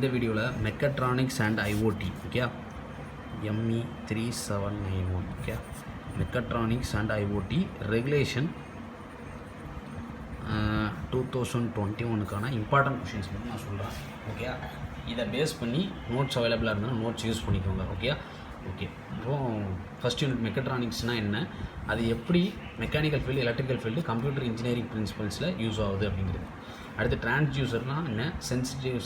இந்த வீடியோவில் mechatronics and IoT okay ME3791 okay mechatronics and IoT regulation 2021க்கான important questions மட்டும் நான் சொல்கிறேன் ஓகே. இதை பேஸ் பண்ணி நோட்ஸ் அவைலபிளாக இருந்தால் நோட்ஸ் யூஸ் பண்ணிக்கோங்க ஓகே. அப்புறம் ஃபஸ்ட் யூனிட் மெக்கட்ரானிக்ஸ்னால் என்ன, அது எப்படி mechanical field, electrical field, computer engineering பிரின்சிபல்ஸில் யூஸ் ஆகுது அப்படிங்கிறது. அடுத்து டிரான்ஸ்டியூசர்னால் என்ன,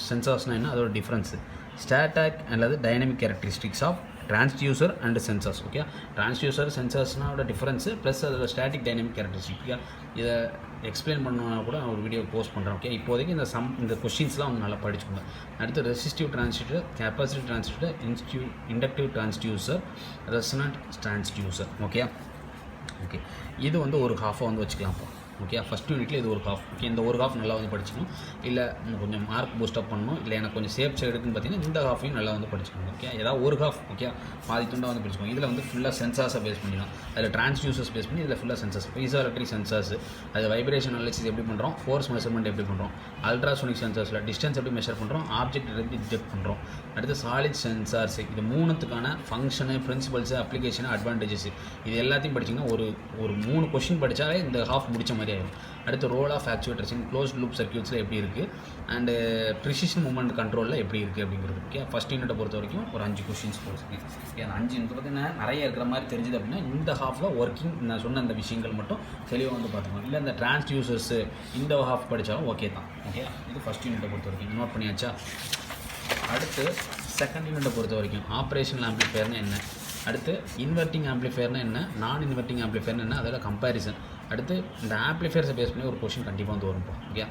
சென்சார்ஸ்னால் என்ன, அதோட டிஃப்ரென்ஸு, ஸ்டாட்டாக் அல்லது dynamic characteristics of transducer and sensors okay. Transducer சென்சார்ஸ்னாவோட டிஃப்ரென்ஸு ப்ளஸ் அதோட ஸ்டாட்டிக் டைனமிக் கேரக்டரிஸ்டிக் ஓகே. இதை எக்ஸ்பிளைன் பண்ணணுன்னா கூட நான் ஒரு வீடியோ போஸ்ட் பண்ணுறேன் ஓகே. இப்போதைக்கு இந்த கொஷின்ஸ்லாம் அவங்க நல்லா படிச்சுக்கோங்க. அடுத்து resistive transducer, capacitive transducer, inductive transducer, resonant transducer okay. இது வந்து ஒரு ஹாஃபாக வந்து வச்சுக்கலாம் ஓகே. ஃபஸ்ட் யூனிட்டில் இது ஒரு ஹாஃப் ஓகே. இந்த ஒரு ஹாஃப் நல்லா வந்து படிச்சுக்கணும். இல்லை கொஞ்சம் மார்க் பூஸ்டப் பண்ணணும், இல்லை எனக்கு கொஞ்சம் சேஃப் சைடுக்குன்னு பார்த்தீங்கன்னா இந்த ஹாஃபையும் நல்லா வந்து படிச்சுக்கணும் ஓகே. ஏதாவது ஒரு ஹாஃப் ஓகே, பாதி துண்டாக வந்து படிச்சுக்கோங்க. இதில் வந்து ஃபுல்லாக சென்சார்ஸை பேஸ் பண்ணிடலாம், அதில் டிரான்ஸ்டியூசர்ஸ் பேஸ் பண்ணி இதில் ஃபுல்லாக சென்சார்ஸ், பீசோ எலக்ட்ரிக் சென்சார்ஸ், அது வைப்ரேஷன் அனாலிசிஸ் எப்படி பண்ணுறோம், ஃபோர்ஸ் மெஷர்மெண்ட் எப்படி பண்ணுறோம், அல்ட்ராசோனிக் சென்சார்ஸில் டிஸ்டன்ஸ் எப்படி மெஷர் பண்ணுறோம், ஆப்ஜெக்ட் எப்படி டிடெக்ட் பண்ணுறோம், அடுத்து சாலிட் சென்சார்ஸ், இது மூணுத்துக்கான ஃபங்க்ஷனு, பிரின்சிபல்ஸு, அப்ளிகேஷனு, அட்வான்டேஜஸ், இது எல்லாத்தையும் படிச்சிங்கன்னா ஒரு 3 கொஷின் படித்தாலே இந்த ஹாஃப் முடித்த மாதிரி ஆகும். அடுத்து role of actuators in closed loop சர்க்யூட்ஸில் எப்படி இருக்குது, அண்டு ப்ரிசிஷன் மூவ்மெண்ட் கண்ட்ரோலில் எப்படி இருக்குது அப்படிங்கிறது ஓகே. ஃபஸ்ட் யூனிட்டை பொறுத்த வரைக்கும் ஒரு 5 கொஷின்ஸ் போடுறேன் ஓகே. அந்த 5 பார்த்தீங்கன்னா நிறைய இருக்கிற மாதிரி தெரிஞ்சுது அப்படின்னா இந்த ஹாஃபில் ஒர்க்கிங் நான் சொன்ன அந்த விஷயங்கள் மட்டும் தெளிவாக வந்து பார்த்துக்கணும். இல்லை இந்த டிரான்ஸ்டியூசர்ஸு இந்த ஹாஃப் படித்தாலும் ஓகே தான் ஓகே. இது ஃபஸ்ட் யூனிட்டை பொறுத்த வரைக்கும் நோட் பண்ணியாச்சா. அடுத்து செகண்ட் யூனிட்டை பொறுத்த வரைக்கும் ஆப்ரேஷனல் ஆம்பிளிஃபையர்னு என்ன, அடுத்து இன்வெர்ட்டிங் ஆம்பிளிஃபையர்னு என்ன, நான் இன்வெர்ட்டிங் ஆம்பிளிஃபையர்னு என்ன, அதோட கம்பேரிசன், அடுத்து இந்த ஆம்பிளிஃபையர்ஸை பேஸ் பண்ணி ஒரு கொஷின் கண்டிப்பாக வந்து வரும் ஓகே.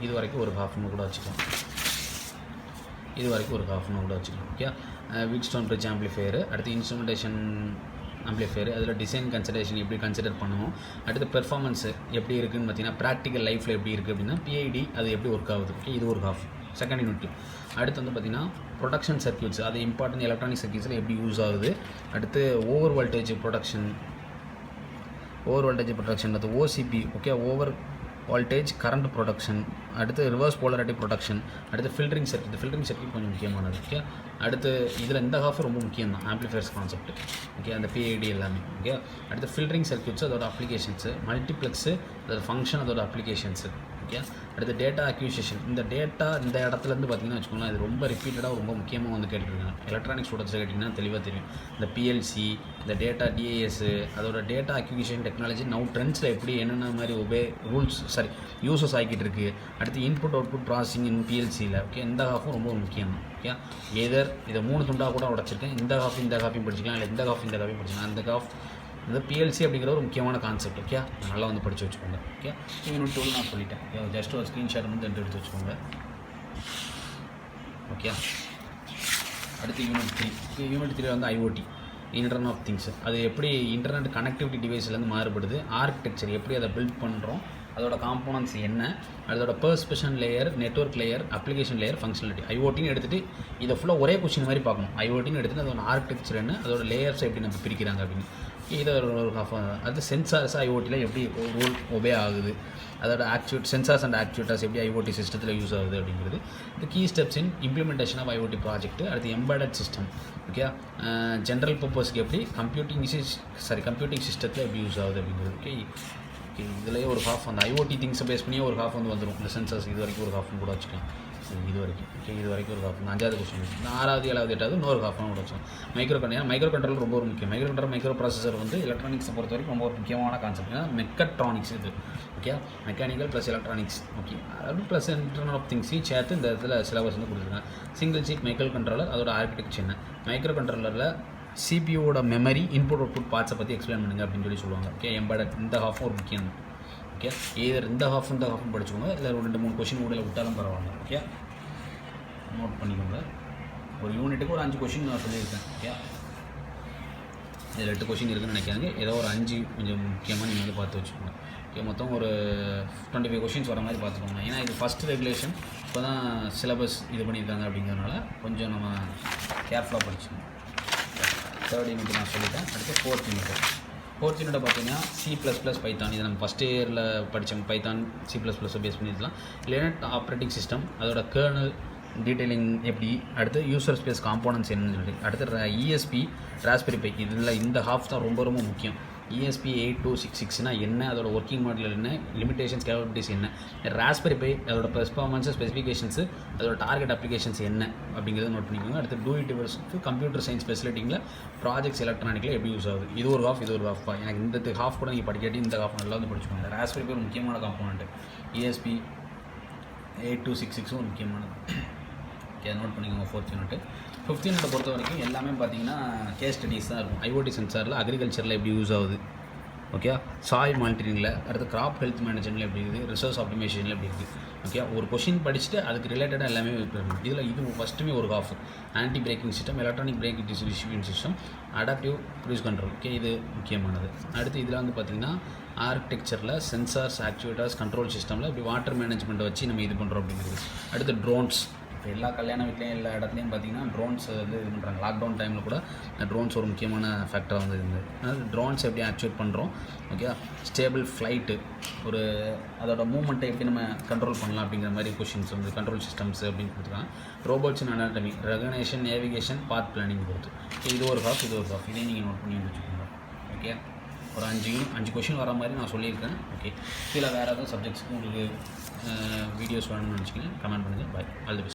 இது வரைக்கும் ஒரு ஹாஃப் கூட வச்சுக்கலாம், இது வரைக்கும் ஒரு ஹாஃப் கூட வச்சுக்கலாம் ஓகே. வீட்ஸ்டோன் பிரிட்ஜ் ஆம்பிளிஃபையர், அடுத்து இன்ஸ்ட்ருமெண்டேஷன் ஆம்பிளிஃபையர், அதில் டிசைன் கன்சிடரேஷன் எப்படி கன்சிடர் பண்ணுவோம், அடுத்து பெர்ஃபார்மன்ஸு எப்படி இருக்குதுன்னு பார்த்தீங்கன்னா ப்ராக்டிக்கல் லைஃப்பில் எப்படி இருக்குது அப்படின்னா பிஐடி அது எப்படி ஒர்க் ஆகுது ஓகே. இது ஒரு ஹாஃப் செகண்ட் யூனிட். அடுத்து வந்து பார்த்திங்கன்னா ப்ரொடக்ஷன் சர்க்யூட்ஸ், அது இம்பார்ட்டன்ட் எலக்ட்ரானிக் சர்க்யூட்ஸில் எப்படி யூஸ் ஆகுது, அடுத்து ஓவர் வோல்டேஜ் ப்ரொடக்ஷன் அது OCB okay, over voltage current production, அடுத்து ரிவர்ஸ் போலரிட்டி ப்ரொடக்ஷன், அடுத்து ஃபில்டரிங் சர்க்யூட் கொஞ்சம் முக்கியமானது ஓகே. அடுத்து இதில் இந்த ஹாஃப் ரொம்ப முக்கியம் தான் ஆம்பிளிஃபையர்ஸ் கான்செப்ட் ஓகே, அந்த பிஐடி எல்லாமே ஓகே. அடுத்து ஃபில்டரிங் சர்க்யூட்ஸ், அதோட அப்ளிகேஷன்ஸு, மல்டிப்ளெக்ஸு, அதோட ஃபங்க்ஷன், அதோட அப்ளிகேஷன்ஸு ஓகே. அடுத்து டேட்டா அக்யூசியேஷன், இந்த டேட்டா இந்த இடத்துலேருந்து பார்த்திங்கன்னா வச்சுக்கோங்களேன், இது ரொம்ப ரிப்பீட்டடாக ரொம்ப முக்கியமாக வந்து கேட்டுருக்காங்க. எலக்ட்ரானிக் ஸ்டூடெண்ட்ஸ் கேட்டிங்கன்னா தெளிவாக தெரியும். இந்த பிஎல்சி, இந்த டேட்டா டிஏஎஸ், அதோட டேட்டா அக்யூசியேஷன் டெக்னாலஜி நவு ட்ரெண்ட்ஸில் எப்படி என்னென்ன மாதிரி யூசஸ் ஆகிக்கிட்டு இருக்குது. அடுத்து இன்புட் அவுட்புட் ப்ராசஸிங் இன் பிஎல்சியில் ஓகே. இந்த ஹாஃபும் ரொம்ப முக்கியம் ஓகே. இதை 3 துண்டாக கூட உடச்சிருக்கேன். இந்த காஃபி படிச்சிக்கலாம், இல்லை இந்த காஃபி படிச்சிக்கலாம். அந்த இந்த பிஎல்சி அப்படிங்கிற ஒரு முக்கியமான கான்செப்ட் ஓகே. நல்லா வந்து படித்து வச்சுக்கோங்க ஓகே. யூனிட் 2 நான் சொல்லிட்டேன் ஓகே. ஜஸ்ட் ஒரு ஸ்க்ரீன்ஷாட் வந்து எடுத்து வச்சுக்கோங்க ஓகே. அடுத்து யூனிட் 3 வந்து ஐஓடி, இன்டர்நெட் ஆஃப் திங்ஸ், அது எப்படி இன்டர்நெட் கனெக்டிவிட்டி டிவைஸ்லேருந்து மாறுபடுது, ஆர்கிடெக்சர் எப்படி அதை பில்ட் பண்ணுறோம், அதோட காம்போனன்ட்ஸ் என்ன, அதோட perception layer, network layer, application layer, functionality. ஐஓடின்னு எடுத்துகிட்டு இதை ஃபுல்லாக ஒரே கொஸ்டின் மாதிரி பார்க்கணும். ஐஓடின்னு எடுத்துகிட்டு அதோட ஆர்கிடெக்சர் என்ன, அதோட லேயர்ஸை எப்படி நம்ம பிரிக்கிறாங்க அப்படின்னு. இதை ஒரு ஹாஃப். அது சென்சார்ஸ் ஐஓடியில் எப்படி ரூல் ஒபே ஆகுது, அதோட சென்சார்ஸ் அண்ட் ஆக்சுவேட்டர்ஸ் எப்படி ஐஓடி சிஸ்டத்தில் யூஸ் ஆகுது அப்படிங்கிறது. இந்த key steps in implementation of IoT project. அடுத்து எம்பெடட் சிஸ்டம் ஓகே. ஜென்ரல் பர்பஸ்க்கு எப்படி கம்ப்யூட்டிங் சிஸ்டத்தில் எப்படி யூஸ் ஆகுது அப்படிங்கிறது ஓகே. இதுலேயே ஒரு ஹாஃப் அந்த ஐஓடி திங்ஸை பேஸ் பண்ணியே ஒரு ஹாஃப் வந்து வந்துடும். இந்த சென்சார்ஸ் இது வரைக்கும் ஒரு ஹாஃப்னு கூட வச்சுக்கலாம். இது வரைக்கும் ஒரு ஹாஃப். 5வது கொஸ்டின், 6வது 7வது 8வது இன்னொரு ஹாஃப்னு கூட வச்சுக்கலாம். மைக்ரோ கண்ட்ரோல் ரொம்ப ஒரு முக்கியம். மைக்ரோ ப்ராசஸர் வந்து எலக்ட்ரானிக்ஸை பொறுத்த வரைக்கும் ரொம்ப ஒரு முக்கியமான கான்செப்ட். ஏன்னா மெக்கட்ரானிக்ஸ் இது okay. Mechanical plus electronics okay, அது ப்ளஸ் இன்டர்நெட் ஆஃப் திங்ஸையும் சேர்த்து இந்த இடத்துல சிலபஸ் வந்து கொடுத்துருக்காங்க. சிங்கிள் சீட் மைக்ரோ கண்ட்ரோலர், அதோட ஆர்கிடெக்சர் என்ன, மைக்ரோ கண்ட்ரோலரில் சிபியூவோட மெமரி, இன்புட் அவுட்புட் பார்ட்ஸை பற்றி எக்ஸ்பிளைன் பண்ணுங்க அப்படின்னு சொல்லுவாங்க ஓகே. எம்பெடட் இந்த ஹாஃபும் ஒரு முக்கியம் ஓகே. இந்த ஹாஃபும் படிச்சுக்கோங்க, இல்லை 2-3 கொஷின் கூட விட்டாலும் பரவாயில்ல ஓகே. நோட் பண்ணிக்கோங்க. ஒரு யூனிட்டுக்கு ஒரு 5 கொஷின் நான் சொல்லியிருக்கேன் ஓகே. இதில் 8 கொஷின் இருக்குதுன்னு நினைக்காங்க. ஏதோ ஒரு 5 கொஞ்சம் முக்கியமாக நீங்கள் வந்து பார்த்து வச்சுக்கோங்க ஓகே. மொத்தம் ஒரு 25 கொஷின்ஸ் வர மாதிரி பார்த்துக்கோங்க. ஏன்னா இது ஃபஸ்ட் ரெகுலேஷன், இப்போ தான் சிலபஸ் இது பண்ணியிருக்காங்க அப்படிங்கிறதுனால கொஞ்சம் நம்ம கேர்ஃபுல்லாக படிச்சுக்கணும். 3rd யூனிட் நான் சொல்லிட்டேன். அடுத்து 4th யூனிட்டை பார்த்தீங்கன்னா C++ பைத்தான், இது நம்ம ஃபஸ்ட் இயரில் படித்தோம். பைத்தான் C++ பேஸ் பண்ணியிருக்கலாம். லினக்ஸ் ஆப்ரேட்டிங் சிஸ்டம், அதோட கர்னல், டீட்டெயிலிங் எப்படி, அடுத்து யூசர் ஸ்பேஸ் காம்போனன்ட்ஸ் என்னன்னு சொல்லிட்டு, அடுத்து இஎஸ்பி ராஸ்பெரி பை, இதில் இந்த ஹாஃப் தான் ரொம்ப ரொம்ப முக்கியம். ESP 8266 என்ன, அதோட ஒர்க்கிங் மாடல் என்ன, லிமிடேஷன்ஸ் கேப்பபிலிட்டிஸ் என்ன, ராஸ்பெரி பை அதோட பெர்ஃபார்மன்ஸு ஸ்பெசிஃபிகேஷன்ஸு அதோட டார்கெட் அப்ளிகேஷன்ஸ் என்ன அப்படிங்கிறத நோட் பண்ணிக்கோங்க. அடுத்து டூ இட் யுவர்ஸ்க்கு கம்ப்யூட்டர் சயின்ஸ் ஃபெசிலிட்டிங்கில் ப்ராஜெக்ட்ஸ் எலக்ட்ரானிக்கில் எப்படி யூஸ் ஆகுது, இது ஒரு ஹாஃப் இது ஒரு ஹாஃப். எனக்கு இந்த ஹாஃப் கூட நீங்கள் படிக்காட்டி இந்த ஹாஃப் நல்லா வந்து படிச்சுக்கோங்க. ராஸ்பெரி பை ஒரு முக்கியமான காம்போனன்ட், ESP 8266 ஒரு முக்கியமானது. ஓகே, நோட் பண்ணிக்கோங்க. 4th unit. 5th யூனிட்டை பொறுத்த வரைக்கும் எல்லாமே பார்த்தீங்கன்னா கேஸ் ஸ்டடீஸ் தான் இருக்கும். IoT சென்சாரில் அக்ரிகல்ச்சரில் எப்படி யூஸ் ஆகுது, ஓகே, சாயில் மானிட்டரிங்கில், அடுத்து கிராப் ஹெல்த் மேனேஜ்மெண்ட்டில் எப்படி இருக்குது, ரிசோர்ஸ் ஆப்டிமைசேஷனில் எப்படி இருக்குது. ஓகே, ஒரு கொஷின் படிச்சுட்டு அதுக்கு ரிலேட்டடாக எல்லாமே இருக்கும். இதில் இது ஃபஸ்ட்டுமே ஒரு half anti braking system, electronic brake distribution system, adaptive cruise control. Okay, இது முக்கியமானது. அடுத்து இதில் வந்து பார்த்திங்கன்னா ஆர்கிடெக்சரில் சென்சார்ஸ் ஆக்சுவேட்டர்ஸ் கண்ட்ரோல் சிஸ்டமில் இப்படி வாட்டர் மேனேஜ்மெண்ட்டை வச்சு நம்ம இது பண்ணுறோம் அப்படிங்கிறது. அடுத்து ட்ரோன்ஸ், இப்போ எல்லா கல்யாண வீட்லேயும் எல்லா இடத்துலையும் பார்த்திங்கன்னா ட்ரோன்ஸ் வந்து இது பண்ணுறாங்க. லாக்டவுன் டைமில் கூட ட்ரோன்ஸ் ஒரு முக்கியமான ஃபேக்டராக வந்து இருந்தது. அதாவது ட்ரோன்ஸ் எப்படி ஆக்சுவேட் பண்ணுறோம், ஓகே, ஸ்டேபிள் ஃப்ளைட்டு, ஒரு அதோட மூவ்மெண்ட்டை எப்படி நம்ம கண்ட்ரோல் பண்ணலாம் அப்படிங்கிற மாதிரி கொஷின்ஸ் வந்து கண்ட்ரோல் சிஸ்டம்ஸ் அப்படின்னு கொடுத்துருக்காங்க. Robots and anatomy, recognition, navigation, path planning பொறுத்து. இது ஒரு ஹாஃப் இது ஒரு ஹாஃப், இதையும் நீங்கள் நோட் பண்ணி வச்சுக்கோங்க. ஓகே, ஒரு 5 கொஷின் வர மாதிரி நான் சொல்லியிருக்கேன். ஓகே, இதில் வேறு எதுவும் சப்ஜெக்ட்ஸுக்கு உங்களுக்கு வீடியோஸ் வேணும்னு நினச்சிக்கிங்க கமெண்ட் பண்ணுங்கள். Bye, all the best.